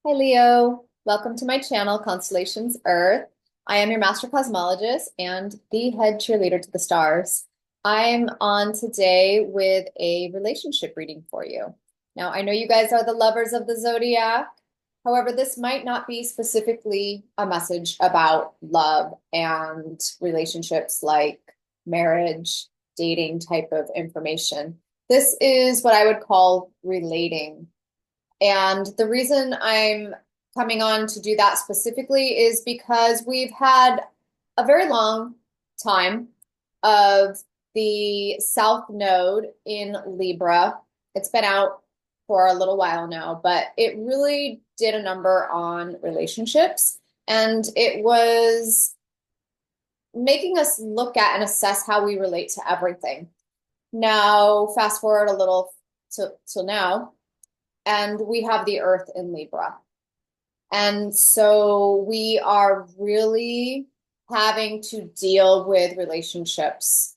Hi Leo, welcome to my channel, Constellations Earth. I am your master cosmologist and the head cheerleader to the stars. I'm on today with a relationship reading for you. Now, I know you guys are the lovers of the Zodiac. However, this might not be specifically a message about love and relationships like marriage, dating type of information. This is what I would call relating. And the reason I'm coming on to do that specifically is because we've had a very long time of the South Node in Libra. It's been out for a little while now, but it really did a number on relationships. And it was making us look at and assess how we relate to everything. Now, fast forward a little till now, and we have the Earth in Libra. And so we are really having to deal with relationships.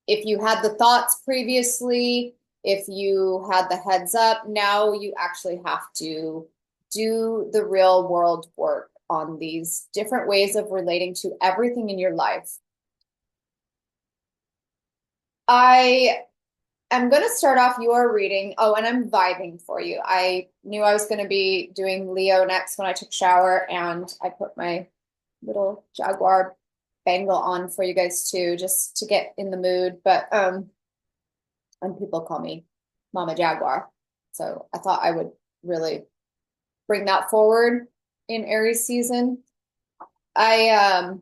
If you had the thoughts previously, if you had the heads up, now you actually have to do the real world work on these different ways of relating to everything in your life. I'm going to start off your reading. Oh, and I'm vibing for you. I knew I was going to be doing Leo next when I took a shower, and I put my little jaguar bangle on for you guys too, just to get in the mood. But and people call me Mama Jaguar. So I thought I would really bring that forward in Aries season. I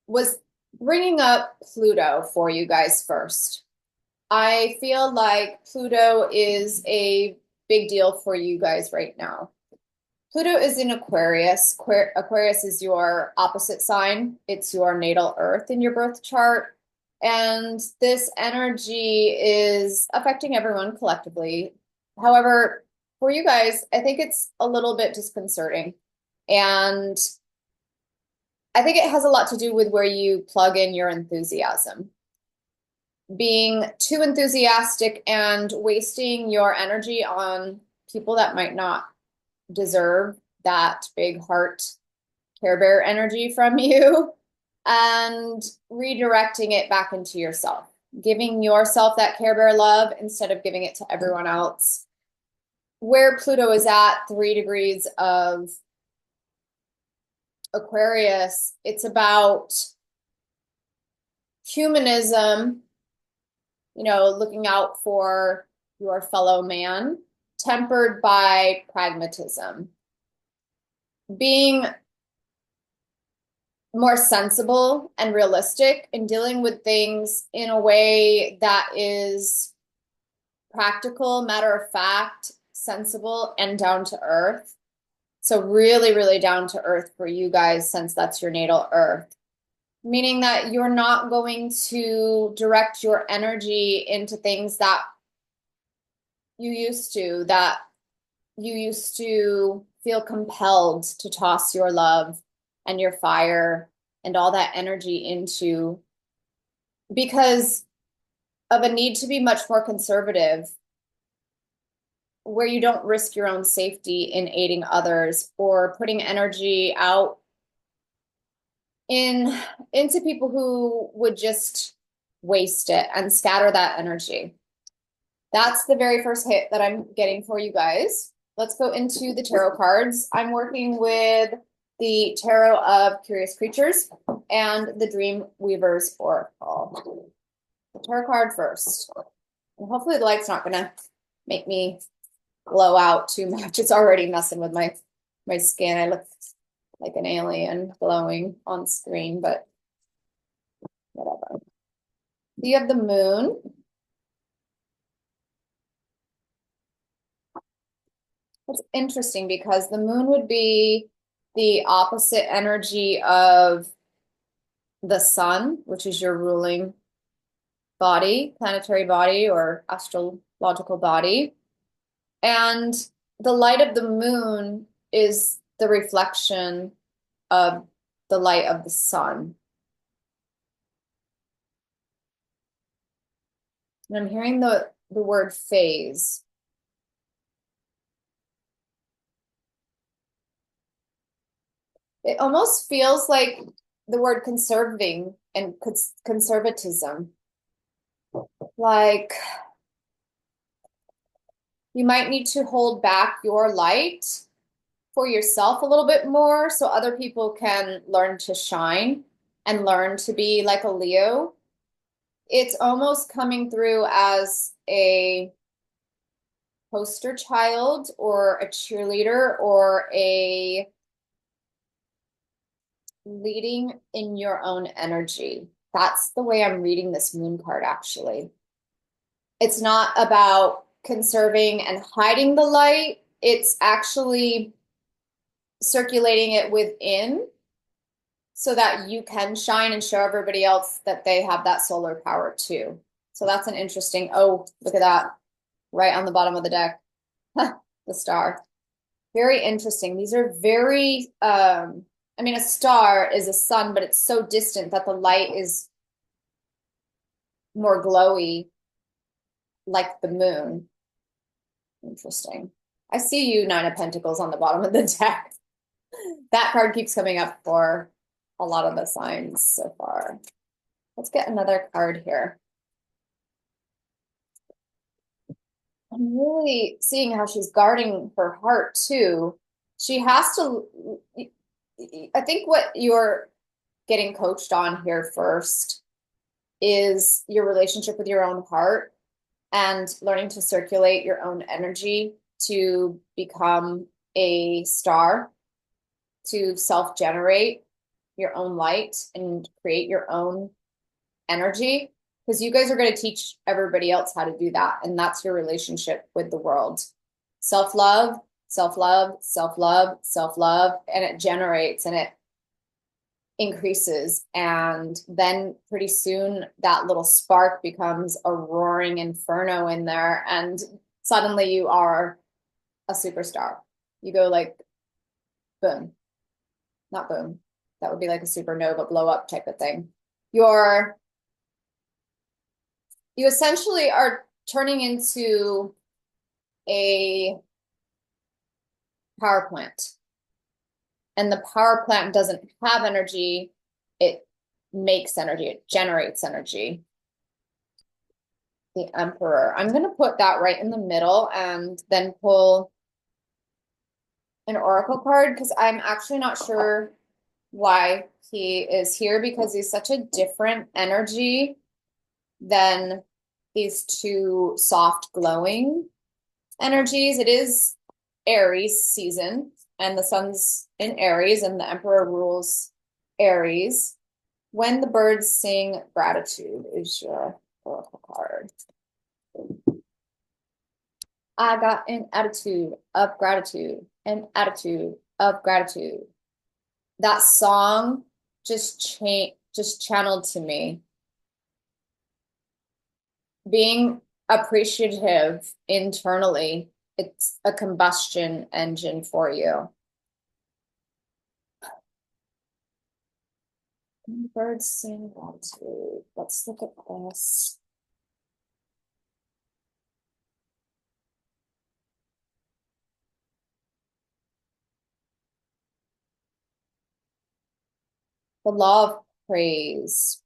was bringing up Pluto for you guys first. I feel like Pluto is a big deal for you guys right now. Pluto is in Aquarius. Aquarius is your opposite sign. It's your natal Earth in your birth chart. And this energy is affecting everyone collectively. However, for you guys, I think it's a little bit disconcerting. And I think it has a lot to do with where you plug in your enthusiasm. Being too enthusiastic and wasting your energy on people that might not deserve that big heart Care Bear energy from you, and redirecting it back into yourself, giving yourself that Care Bear love instead of giving it to everyone else. Where Pluto is at 3 degrees of Aquarius, it's about humanism, looking out for your fellow man, tempered by pragmatism. Being more sensible and realistic in dealing with things in a way that is practical, matter of fact, sensible, and down to earth. So really, really down to earth for you guys, since that's your natal Earth. Meaning that you're not going to direct your energy into things that you used to feel compelled to toss your love and your fire and all that energy into, because of a need to be much more conservative, where you don't risk your own safety in aiding others or putting energy out into people who would just waste it and scatter that energy. That's the very first hit that I'm getting for you guys. Let's go into the tarot cards. I'm working with the Tarot of Curious Creatures and the Dream Weaver's Oracle. The tarot card first. And hopefully the light's not gonna make me glow out too much. It's already messing with my skin. I look like an alien glowing on screen, but whatever. You have the moon. It's interesting because the moon would be the opposite energy of the sun, which is your ruling body, planetary body, or astrological body. And the light of the moon is the reflection of the light of the sun. And I'm hearing the word phase. It almost feels like the word conserving and conservatism. Like you might need to hold back your light for yourself a little bit more so other people can learn to shine and learn to be like a Leo. It's almost coming through as a poster child or a cheerleader or a leading in your own energy. That's the way I'm reading this moon card, actually. It's not about conserving and hiding the light. It's actually circulating it within so that you can shine and show everybody else that they have that solar power too. So that's an interesting, oh, look at that, right on the bottom of the deck, the star. Very interesting. These are very, I mean, a star is a sun, but it's so distant that the light is more glowy, like the moon. Interesting. I see you, Nine of Pentacles, on the bottom of the deck. That card keeps coming up for a lot of the signs so far. Let's get another card here. I'm really seeing how she's guarding her heart too. She has to, I think what you're getting coached on here first is your relationship with your own heart and learning to circulate your own energy to become a star, to self-generate your own light and create your own energy, because you guys are going to teach everybody else how to do that. And that's your relationship with the world. Self-love, self-love, self-love, self-love, and it generates and it increases. And then pretty soon that little spark becomes a roaring inferno in there. And suddenly you are a superstar. You go like, boom, not boom. That would be like a supernova blow up type of thing. You essentially are turning into a power plant. And the power plant doesn't have energy, it makes energy, it generates energy. The Emperor. I'm going to put that right in the middle and then pull an oracle card because I'm actually not sure why he is here, because he's such a different energy than these two soft glowing energies. It is Aries season and the sun's in Aries and the Emperor rules Aries. When the birds sing, gratitude is your oracle card. I got an attitude of gratitude, an attitude of gratitude. That song just channeled to me. Being appreciative internally, it's a combustion engine for you. Birds sing gratitude. Let's look at this. The law of praise.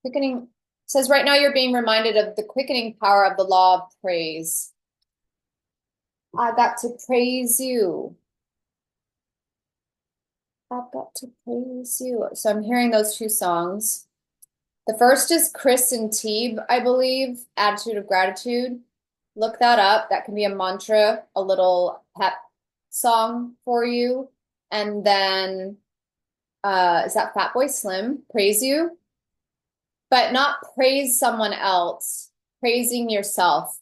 Quickening says right now you're being reminded of the quickening power of the law of praise. I got to praise you. I've got to praise you. So I'm hearing those two songs. The first is Chris and 𝗵, I believe, Attitude of Gratitude. Look that up. That can be a mantra, a little pep song for you. And then is that Fatboy Slim? Praise You. But not praise someone else, praising yourself.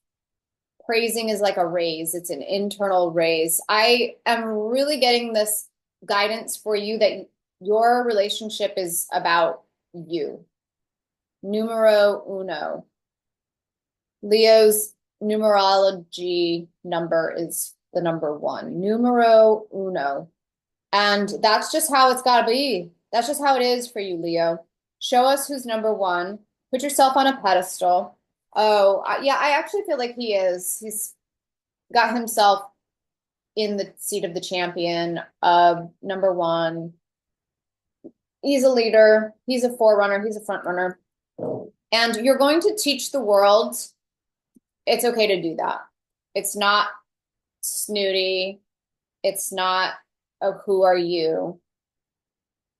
Praising is like a raise. It's an internal raise. I am really getting this guidance for you that your relationship is about you. Numero uno. Leo's numerology number is the number 1. Numero uno. And that's just how it's got to be. That's just how it is for you, Leo. Show us who's number 1. Put yourself on a pedestal. Oh, yeah, I actually feel like he is. He's got himself in the seat of the champion of number one. He's a leader. He's a forerunner. He's a front runner. And you're going to teach the world it's okay to do that. It's not snooty. It's not, oh, who are you?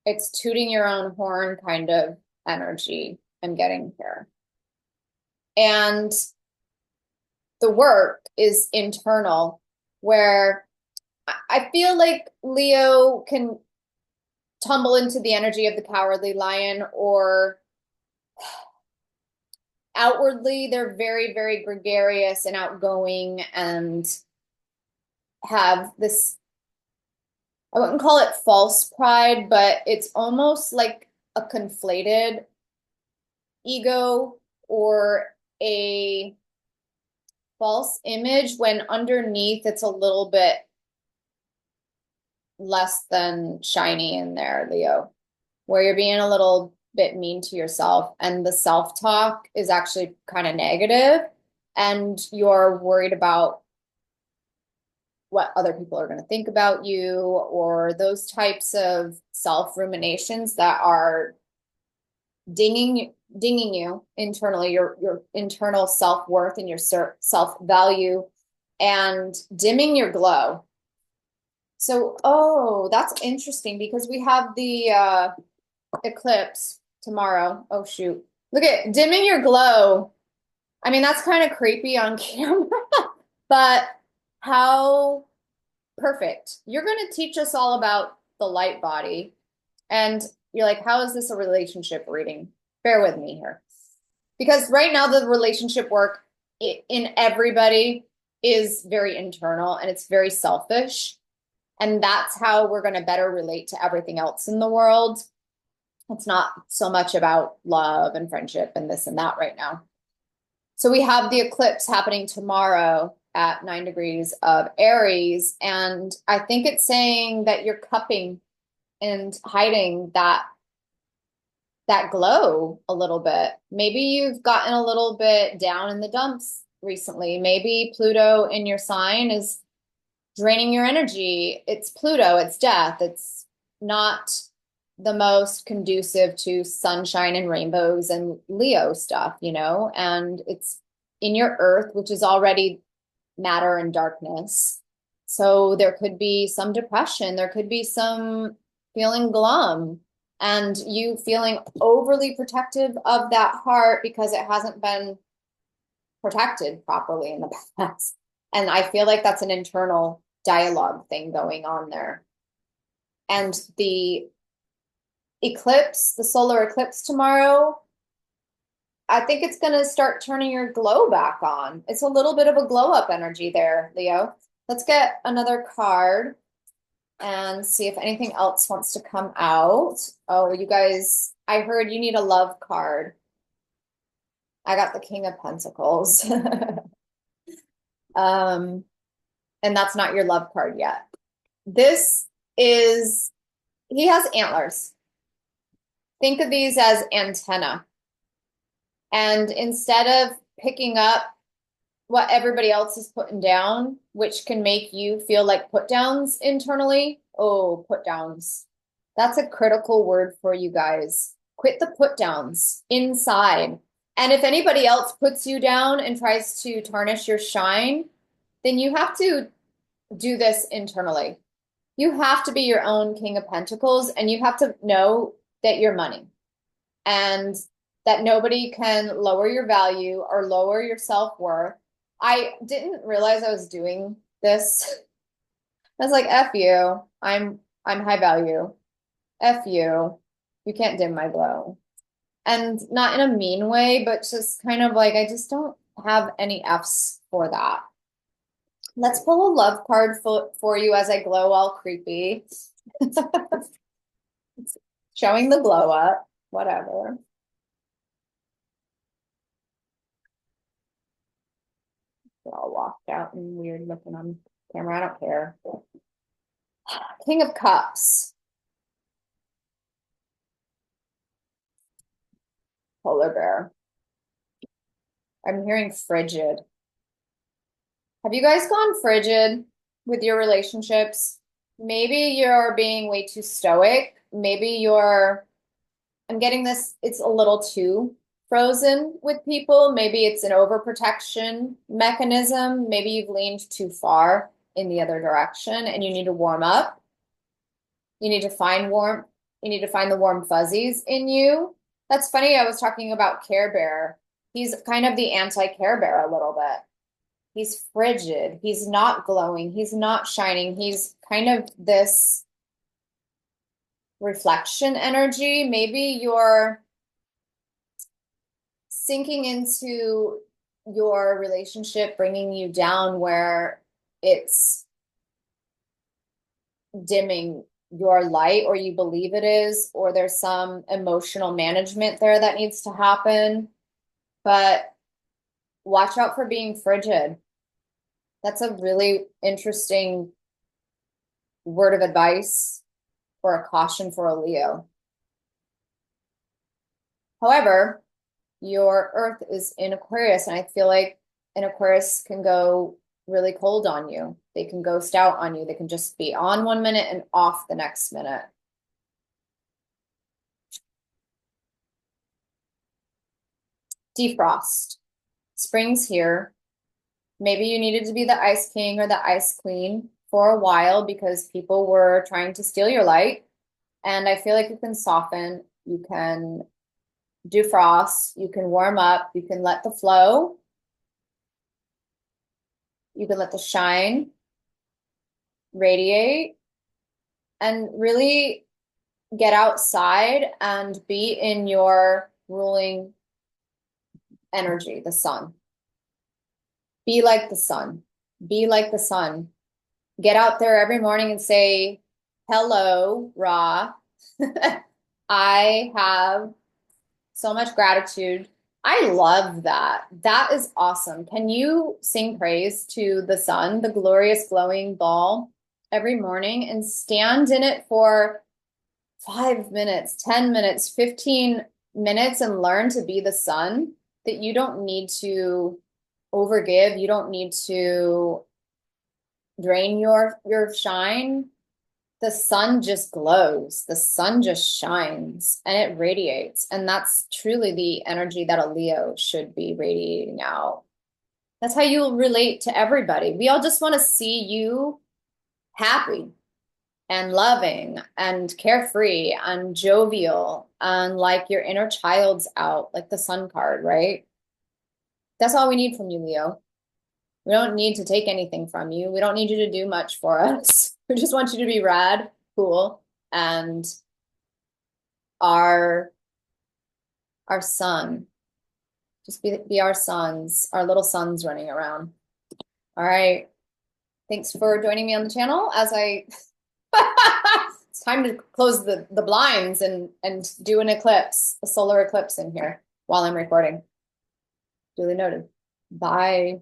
It's tooting your own horn kind of energy I'm getting here. And the work is internal, where I feel like Leo can tumble into the energy of the cowardly lion, or outwardly they're very, very gregarious and outgoing and have this, I wouldn't call it false pride, but it's almost like a conflated ego or a false image, when underneath it's a little bit less than shiny in there, Leo, where you're being a little bit mean to yourself, and the self-talk is actually kind of negative, and you're worried about what other people are going to think about you, or those types of self-ruminations that are dinging you internally, your internal self-worth and your self-value, and dimming your glow. So, oh, that's interesting, because we have the eclipse tomorrow. Oh, shoot. Look at dimming your glow. I mean, that's kind of creepy on camera, but how perfect. You're going to teach us all about the light body. And you're like, how is this a relationship reading? Bear with me here. Because right now, the relationship work in everybody is very internal, and it's very selfish. And that's how we're going to better relate to everything else in the world. It's not so much about love and friendship and this and that right now. So we have the eclipse happening tomorrow at 9 degrees of Aries. And I think it's saying that you're cupping and hiding that glow a little bit. Maybe you've gotten a little bit down in the dumps recently. Maybe Pluto in your sign is draining your energy. It's Pluto, it's death. It's not the most conducive to sunshine and rainbows and Leo stuff, you know, and it's in your earth, which is already matter and darkness. So there could be some depression. There could be some feeling glum, and you feeling overly protective of that heart because it hasn't been protected properly in the past. And I feel like that's an internal dialogue thing going on there. And the eclipse, the solar eclipse tomorrow, I think it's going to start turning your glow back on. It's a little bit of a glow up energy there, Leo. Let's get another card and see if anything else wants to come out. Oh, you guys, I heard you need a love card. I got the King of Pentacles. And that's not your love card yet. This is, he has antlers. Think of these as antenna. And instead of picking up what everybody else is putting down, which can make you feel like put downs internally. Oh, put downs. That's a critical word for you guys. Quit the put downs inside. And if anybody else puts you down and tries to tarnish your shine, then you have to do this internally. You have to be your own King of Pentacles, and you have to know that you're money, and that nobody can lower your value or lower your self-worth. I didn't realize I was doing this. I was like, F you, I'm high value. F you, you can't dim my glow. And not in a mean way, but just kind of like, I just don't have any Fs for that. Let's pull a love card for you as I glow all creepy. Showing the glow up, whatever. They're all walked out and weird looking on camera. I don't care. King of Cups. Polar bear. I'm hearing frigid. Have you guys gone frigid with your relationships. Maybe you're being way too stoic. Maybe I'm getting this, it's a little too frozen with people. Maybe it's an overprotection mechanism. Maybe you've leaned too far in the other direction and you need to warm up. You need to find warmth. You need to find the warm fuzzies in you. That's funny. I was talking about Care Bear. He's kind of the anti-Care Bear a little bit. He's frigid. He's not glowing. He's not shining. He's kind of this reflection energy. Maybe you're sinking into your relationship, bringing you down where it's dimming your light, or you believe it is, or there's some emotional management there that needs to happen. But watch out for being frigid. That's a really interesting word of advice or a caution for a Leo. However, your Earth is in Aquarius, and I feel like an Aquarius can go really cold on you. They can ghost out on you. They can just be on 1 minute and off the next minute. Defrost. Spring's here. Maybe you needed to be the Ice King or the Ice Queen for a while because people were trying to steal your light. And I feel like you can soften, you can defrost, you can warm up, you can let the flow, you can let the shine radiate, and really get outside and be in your ruling energy, the sun. Be like the sun. Be like the sun. Get out there every morning and say, hello, Ra. I have so much gratitude. I love that. That is awesome. Can you sing praise to the sun, the glorious glowing ball, every morning, and stand in it for 5 minutes, 10 minutes, 15 minutes, and learn to be the sun? That you don't need to overgive. You don't need to drain your shine. The sun just glows. The sun just shines and it radiates. And that's truly the energy that a Leo should be radiating out. That's how you'll relate to everybody. We all just want to see you happy and loving and carefree and jovial and like your inner child's out, like the sun card, right? That's all we need from you, Leo. We don't need to take anything from you. We don't need you to do much for us. We just want you to be rad, cool, and our sun. Just be our sons, our little sons running around. All right. Thanks for joining me on the channel as I it's time to close the blinds and do an eclipse, a solar eclipse in here while I'm recording. Duly noted. Bye.